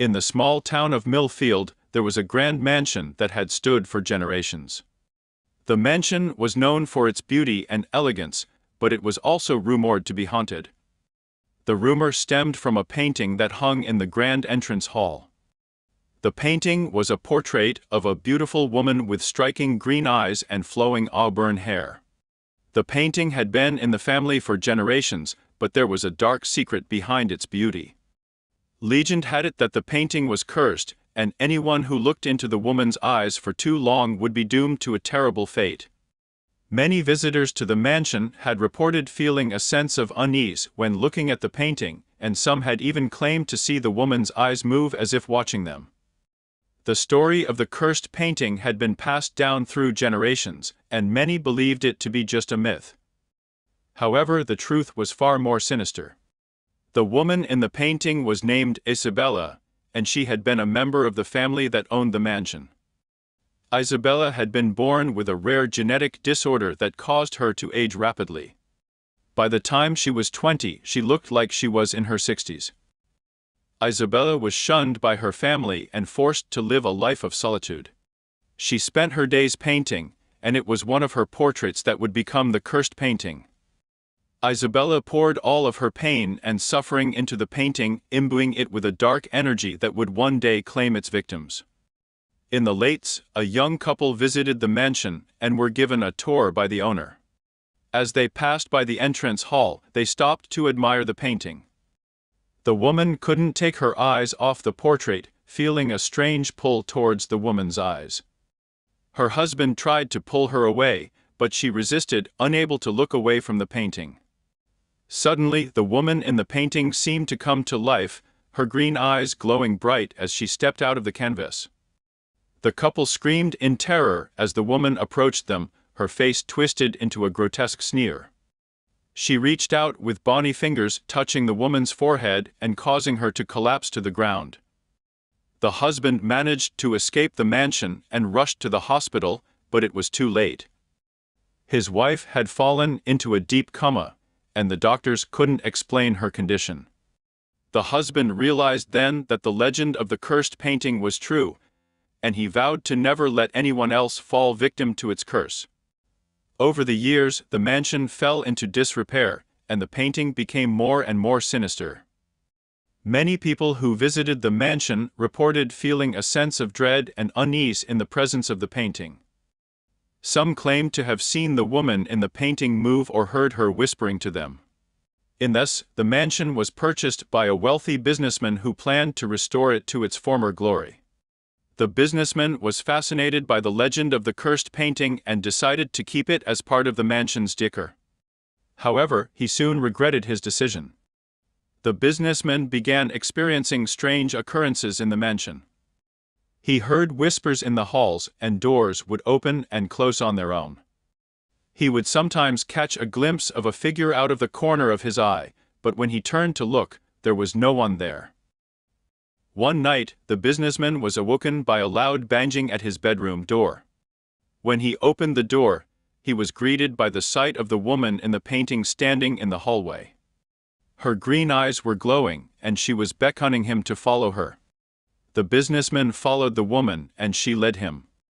In the small town of Millfield, there was a grand mansion that had stood for generations. The mansion was known for its beauty and elegance, but it was also rumored to be haunted. The rumor stemmed from a painting that hung in the grand entrance hall. The painting was a portrait of a beautiful woman with striking green eyes and flowing auburn hair. The painting had been in the family for generations, but there was a dark secret behind its beauty. Legend had it that the painting was cursed, and anyone who looked into the woman's eyes for too long would be doomed to a terrible fate. Many visitors to the mansion had reported feeling a sense of unease when looking at the painting, and some had even claimed to see the woman's eyes move as if watching them. The story of the cursed painting had been passed down through generations, and many believed it to be just a myth. However, the truth was far more sinister. The woman in the painting was named Isabella, and she had been a member of the family that owned the mansion. Isabella had been born with a rare genetic disorder that caused her to age rapidly. By the time she was 20, she looked like she was in her 60s. Isabella was shunned by her family and forced to live a life of solitude. She spent her days painting, and it was one of her portraits that would become the cursed painting. Isabella poured all of her pain and suffering into the painting, imbuing it with a dark energy that would one day claim its victims. In the late, a young couple visited the mansion and were given a tour by the owner. As they passed by the entrance hall, they stopped to admire the painting. The woman couldn't take her eyes off the portrait, feeling a strange pull towards the woman's eyes. Her husband tried to pull her away, but she resisted, unable to look away from the painting. Suddenly, the woman in the painting seemed to come to life, her green eyes glowing bright as she stepped out of the canvas. The couple screamed in terror as the woman approached them, her face twisted into a grotesque sneer. She reached out with bony fingers, touching the woman's forehead and causing her to collapse to the ground. The husband managed to escape the mansion and rushed to the hospital, but it was too late. His wife had fallen into a deep coma, and the doctors couldn't explain her condition. The husband realized then that the legend of the cursed painting was true, and he vowed to never let anyone else fall victim to its curse. Over the years, the mansion fell into disrepair, and the painting became more and more sinister. Many people who visited the mansion reported feeling a sense of dread and unease in the presence of the painting. Some claimed to have seen the woman in the painting move or heard her whispering to them. In this, the mansion was purchased by a wealthy businessman who planned to restore it to its former glory. The businessman was fascinated by the legend of the cursed painting and decided to keep it as part of the mansion's decor. However, he soon regretted his decision. The businessman began experiencing strange occurrences in the mansion. He heard whispers in the halls, and doors would open and close on their own. He would sometimes catch a glimpse of a figure out of the corner of his eye, but when he turned to look, there was no one there. One night, the businessman was awoken by a loud banging at his bedroom door. When he opened the door, he was greeted by the sight of the woman in the painting standing in the hallway. Her green eyes were glowing, and she was beckoning him to follow her. The businessman followed the woman, and she led him.